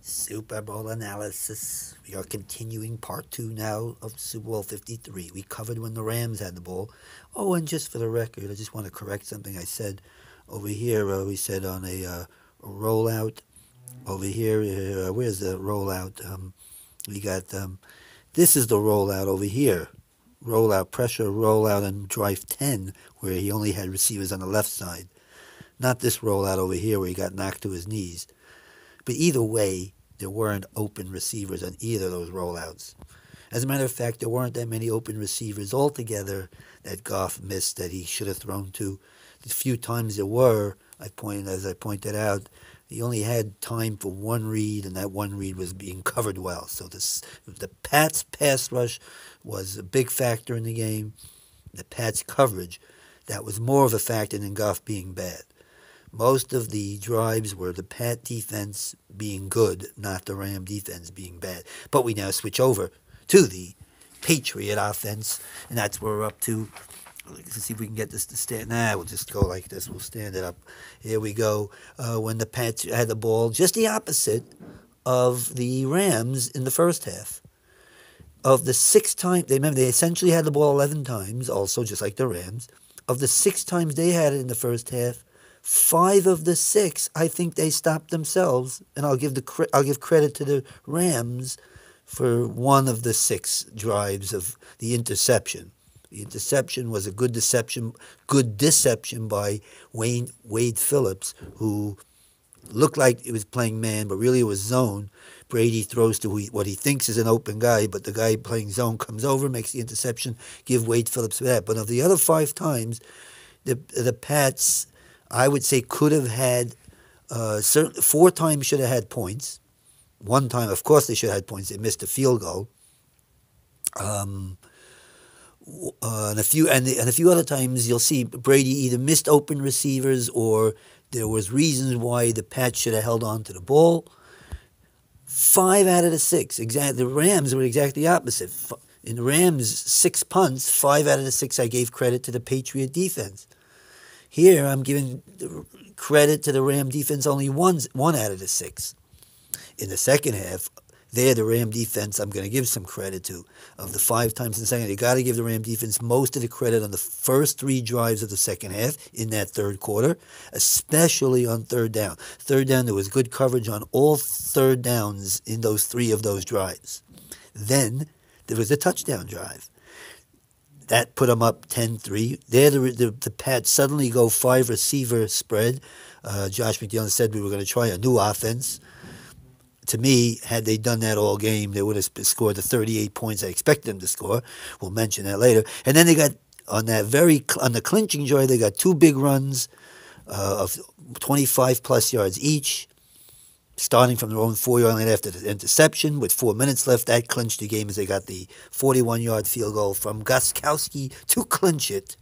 Super Bowl analysis. We are continuing part 2 now of Super Bowl 53. We covered when the Rams had the ball. Oh, and just for the record, I just want to correct something I said over here. We said on a rollout over here. Where's the rollout? We got this is the rollout over here. Rollout, pressure, rollout, and drive 10, where he only had receivers on the left side. Not this rollout over here where he got knocked to his knees. But either way, there weren't open receivers on either of those rollouts. As a matter of fact, there weren't that many open receivers altogether that Goff missed that he should have thrown to. The few times there were, as I pointed out, he only had time for one read, and that one read was being covered well. So the Pats' pass rush was a big factor in the game. The Pats' coverage, that was more of a factor than Goff being bad. Most of the drives were the Pat defense being good, not the Ram defense being bad. But we now switch over to the Patriot offense, and that's where we're up to. Let's see if we can get this to stand. We'll just go like this. We'll stand it up. Here we go. When the Pats had the ball, just the opposite of the Rams in the first half. Of the 6 times, they essentially had the ball 11 times, also just like the Rams. Of the 6 times they had it in the first half, 5 of the 6, I think they stopped themselves, and I'll give credit to the Rams for 1 of the 6 drives of the interception. The interception was a good deception by Wade Phillips, who looked like he was playing man, but really it was zone. Brady throws to what he thinks is an open guy, but the guy playing zone comes over, makes the interception, give Wade Phillips that. But of the other 5 times, the Pats, I would say, could have had 4 times should have had points. 1 time, of course, they should have had points. They missed a field goal. And a few other times, you'll see Brady either missed open receivers or there was reasons why the Pats should have held on to the ball. 5 out of the 6, the Rams were exactly opposite. In the Rams' 6 punts, 5 out of the 6 I gave credit to the Patriot defense. Here, I'm giving credit to the Ram defense only 1 out of the 6. In the second half, the Ram defense I'm going to give some credit to. Of the 5 times in the second half, you got to give the Ram defense most of the credit on the first 3 drives of the second half in that third quarter, especially on third down. Third down, there was good coverage on all third downs in those 3 of those drives. Then, there was a touchdown drive. That put them up 10-3. There, the Pats suddenly go 5 receiver spread. Josh McDaniels said we were going to try a new offense. To me, had they done that all game, they would have scored the 38 points I expected them to score. We'll mention that later. And then they got, on the clinching drive, they got 2 big runs of 25-plus yards each, starting from their own 4-yard line after the interception. With 4 minutes left, that clinched the game as they got the 41-yard field goal from Gostkowski to clinch it.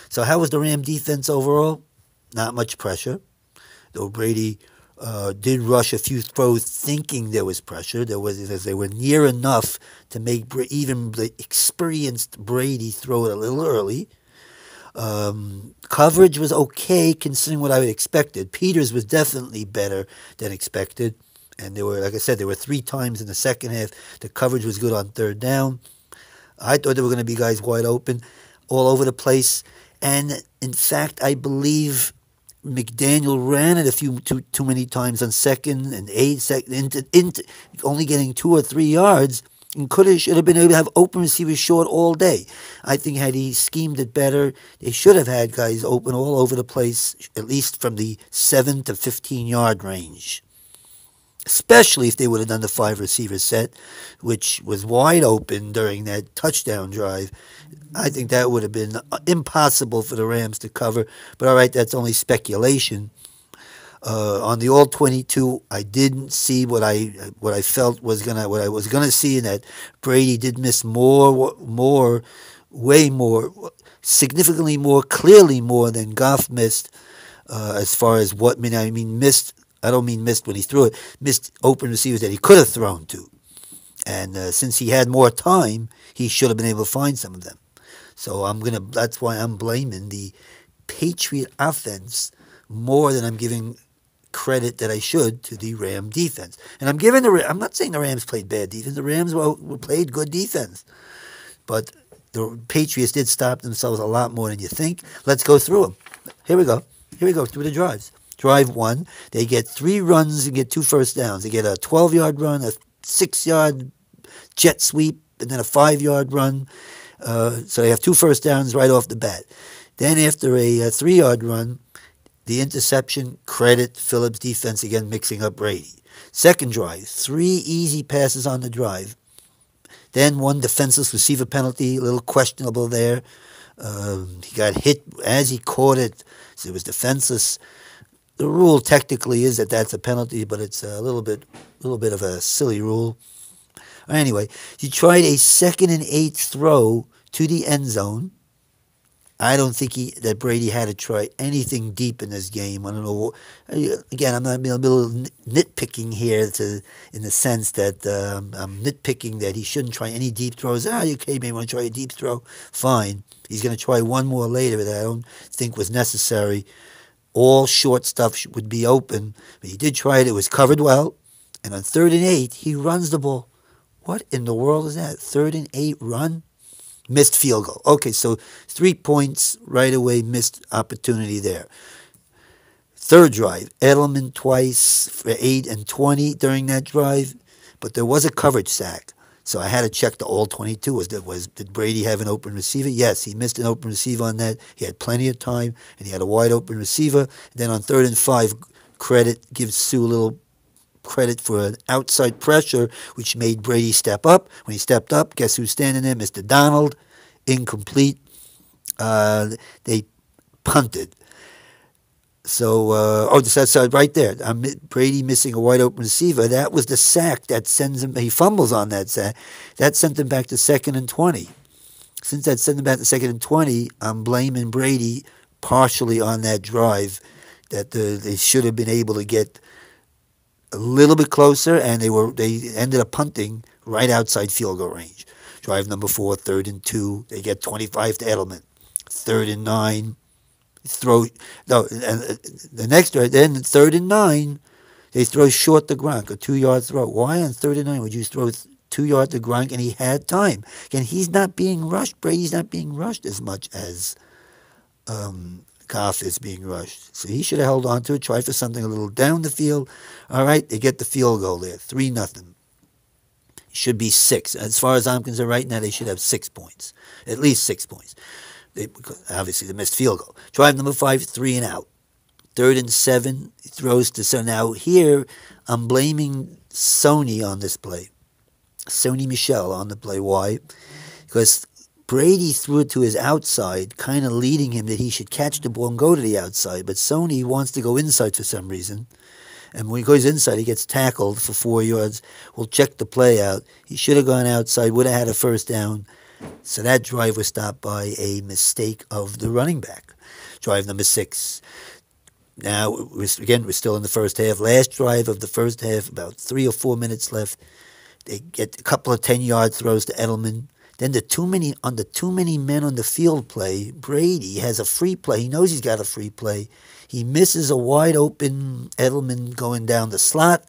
So how was the Ram defense overall? Not much pressure, though Brady did rush a few throws thinking there was pressure. They were near enough to make even the experienced Brady throw it a little early. Coverage was okay considering what I would expected. Peters was definitely better than expected. And there were, like I said, there were 3 times in the second half. The coverage was good on third down. I thought there were going to be guys wide open all over the place. And, in fact, I believe McDaniel ran it too many times on 2nd and 8, only getting 2 or 3 yards, and should have been able to have open receivers short all day. I think had he schemed it better, they should have had guys open all over the place, at least from the 7 to 15-yard range. Especially if they would have done the 5 receiver set, which was wide open during that touchdown drive. I think that would have been impossible for the Rams to cover. But all right, that's only speculation. On the all-22, I didn't see what I felt was what I was gonna see, in that Brady did miss way more, significantly more, clearly more than Goff missed. As far as missed. I don't mean missed when he threw it. Missed open receivers that he could have thrown to. And since he had more time, he should have been able to find some of them. So that's why I'm blaming the Patriot offense more than I'm giving credit that I should to the Ram defense. And I'm giving I'm not saying the Rams played bad defense. The Rams played good defense. But the Patriots did stop themselves a lot more than you think. Let's go through them. Here we go. Through the drives. Drive 1, they get 3 runs and get 2 first downs. They get a 12-yard run, a 6-yard jet sweep, and then a 5-yard run. So they have 2 first downs right off the bat. Then after a 3-yard run, the interception, credit Phillips' defense again mixing up Brady. Second drive, 3 easy passes on the drive. Then 1 defenseless receiver penalty, a little questionable there. He got hit as he caught it, so it was defenseless. The rule technically is that that's a penalty, but it's a little bit of a silly rule. Anyway, he tried a 2nd and 8 throw to the end zone. I don't think that Brady had to try anything deep in this game. I don't know. Again, I'm not a little nitpicking here in the sense that I'm nitpicking that he shouldn't try any deep throws. Okay, may want to try a deep throw. Fine. He's going to try one more later that I don't think was necessary. All short stuff would be open. But he did try it. It was covered well. And on 3rd and 8, he runs the ball. What in the world is that? 3rd and 8 run? Missed field goal. Okay, so 3 points right away, missed opportunity there. Third drive, Edelman twice for 8 and 20 during that drive, but there was a coverage sack. So I had to check the all 22. Did Brady have an open receiver? Yes, he missed an open receiver on that. He had plenty of time, and he had a wide open receiver. And then on 3rd and 5, credit gives Sue a little credit for an outside pressure, which made Brady step up. When he stepped up, guess who's standing there? Mr. Donald. Incomplete. They punted. So, that's right there. Brady missing a wide open receiver. That was the sack that sends him. He fumbles on that sack. That sent him back to 2nd and 20. Since that sent him back to 2nd and 20, I'm blaming Brady partially on that drive that they should have been able to get a little bit closer, and they ended up punting right outside field goal range. Drive number 4, 3rd and 2. They get 25 to Edelman. 3rd and 9. The next drive, then 3rd and 9, they throw short to Gronk, a 2-yard throw. Why on 3rd and 9 would you throw 2 yards to Gronk? And he had time. Again, he's not being rushed. Brady's not being rushed as much as Goff is being rushed. So he should have held on to it, tried for something a little down the field. All right, they get the field goal there, 3-0. Should be 6. As far as I'm concerned, right now they should have 6 points, at least 6 points. Because obviously the missed field goal. Drive number 5, 3 and out. 3rd and 7, he throws to. So now here I'm blaming Sony on this play. Sony Michel on the play. Why? Because Brady threw it to his outside, kind of leading him that he should catch the ball and go to the outside. But Sony wants to go inside for some reason. And when he goes inside, he gets tackled for 4 yards. We'll check the play out. He should have gone outside, would have had a first down. So that drive was stopped by a mistake of the running back. Drive number 6. Now, we're still in the first half. Last drive of the first half, about 3 or 4 minutes left. They get a couple of 10-yard throws to Edelman. Then the too many men on the field play, Brady has a free play. He knows he's got a free play. He misses a wide open Edelman going down the slot.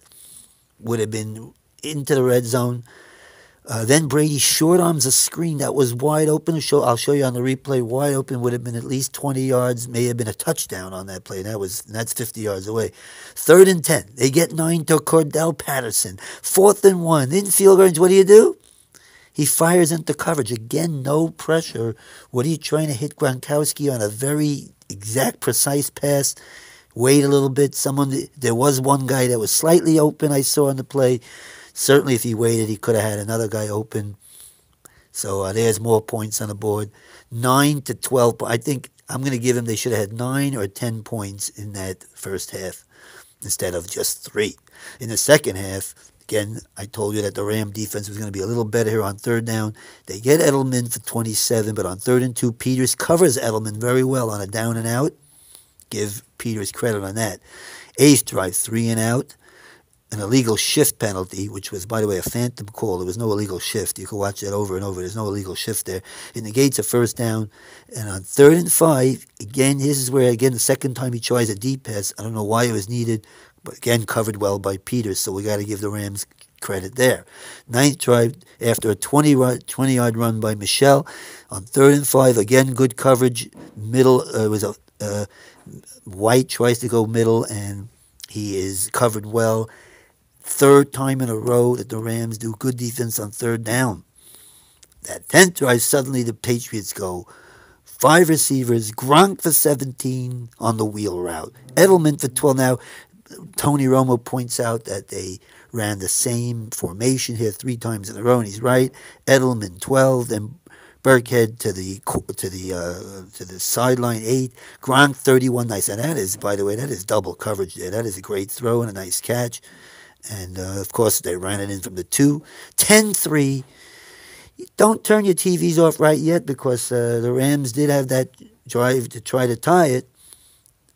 Would have been into the red zone. Then Brady short arms a screen that was wide open. I'll show you on the replay. Wide open would have been at least 20 yards. May have been a touchdown on that play. That's 50 yards away. 3rd and 10. They get 9 to Cordell Patterson. 4th and 1. In field range, what do? He fires into coverage. Again, no pressure. What are you trying to hit Gronkowski on a very exact, precise pass? Wait a little bit. There was one guy that was slightly open I saw on the play. Certainly if he waited, he could have had another guy open. So there's more points on the board. 9 to 12. I think I'm going to give him, they should have had 9 or 10 points in that first half instead of just 3. In the second half, again, I told you that the Ram defense was going to be a little better here on 3rd down. They get Edelman for 27, but on 3rd and 2, Peters covers Edelman very well on a down and out. Give Peters credit on that. 8th drive, 3 and out. An illegal shift penalty, which was, by the way, a phantom call. There was no illegal shift. You can watch that over and over. There's no illegal shift there. It negates a first down. And on 3rd and 5, again, this is where, the second time he tries a deep pass. I don't know why it was needed. But again, covered well by Peters, so we got to give the Rams credit there. Ninth drive, after a 20-yard run by Michelle, on 3rd and 5, again, good coverage. Middle was a White tries to go middle, and he is covered well. 3rd time in a row that the Rams do good defense on 3rd down. That 10th drive, suddenly the Patriots go 5 receivers, Gronk for 17 on the wheel route, Edelman for 12. Now, Tony Romo points out that they ran the same formation here 3 times in a row, and he's right. Edelman 12, then Burkhead to the sideline 8, Gronk 31. Nice, and that is, by the way, that is double coverage there. That is a great throw and a nice catch. And of course, they ran it in from the 2. 10-3. Don't turn your TVs off right yet, because the Rams did have that drive to try to tie it,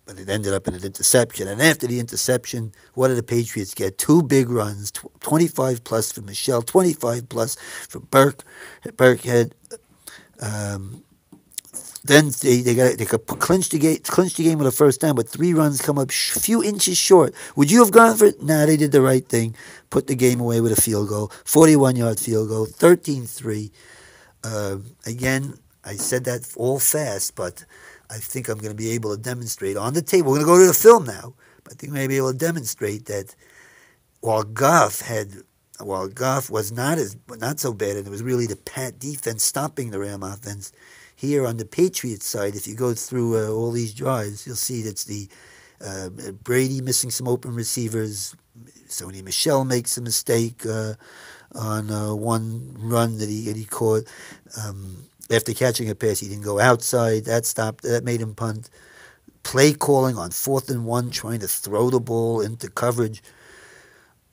but it ended up in an interception. And after the interception, what did the Patriots get? 2 big runs, 25 plus for Michelle, 25 plus for Burkhead. Then they could clinch the game with a 1st down, but 3 runs come up a few inches short. Would you have gone for it? Nah, they did the right thing. Put the game away with a field goal, 41-yard field goal, 13-3. Again, I said that all fast, but I think I'm going to be able to demonstrate on the tape. We're going to go to the film now, but I think I'm going to be able to demonstrate that while Goff was not so bad, and it was really the Pat defense stopping the Ram offense. Here on the Patriots side, if you go through all these drives, you'll see that's the Brady missing some open receivers. Sony Michel makes a mistake on one run that he caught. After catching a pass, he didn't go outside. That made him punt. Play calling on 4th and 1, trying to throw the ball into coverage.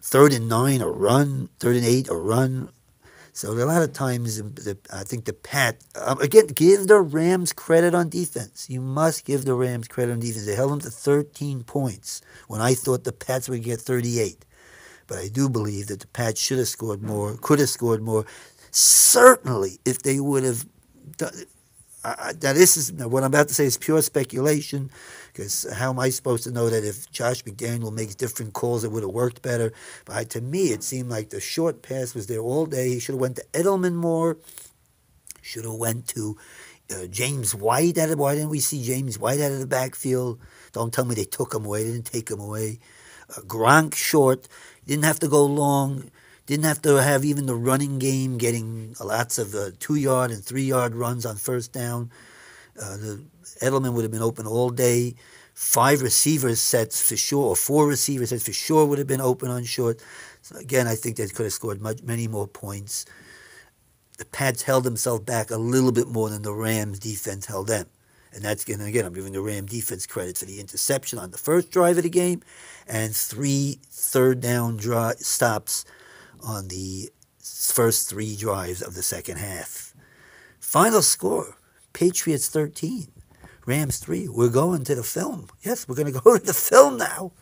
3rd and 9, a run. 3rd and 8, a run. So a lot of times, I think the Pat, again, give the Rams credit on defense. You must give the Rams credit on defense. They held them to 13 points when I thought the Pats would get 38. But I do believe that the Pats should have scored more, could have scored more. Certainly, if they would have done. Now, this is what I'm about to say is pure speculation, because how am I supposed to know that if Josh McDaniel makes different calls, it would have worked better? But to me, it seemed like the short pass was there all day. He should have went to Edelman more. Should have went to James White. Why didn't we see James White out of the backfield? Don't tell me they took him away. They didn't take him away. Gronk short. Didn't have to go long. Didn't have to have even the running game, getting lots of 2-yard and 3-yard runs on 1st down. Edelman would have been open all day. 5 receivers sets for sure, or 4 receivers sets for sure would have been open on short. So again, I think they could have scored many more points. The Pats held themselves back a little bit more than the Rams defense held them. And that's, again, I'm giving the Ram defense credit for the interception on the 1st drive of the game and 3 3rd down stops on the first 3 drives of the 2nd half. Final score, Patriots 13, Rams 3. We're going to the film. Yes, we're going to go to the film now.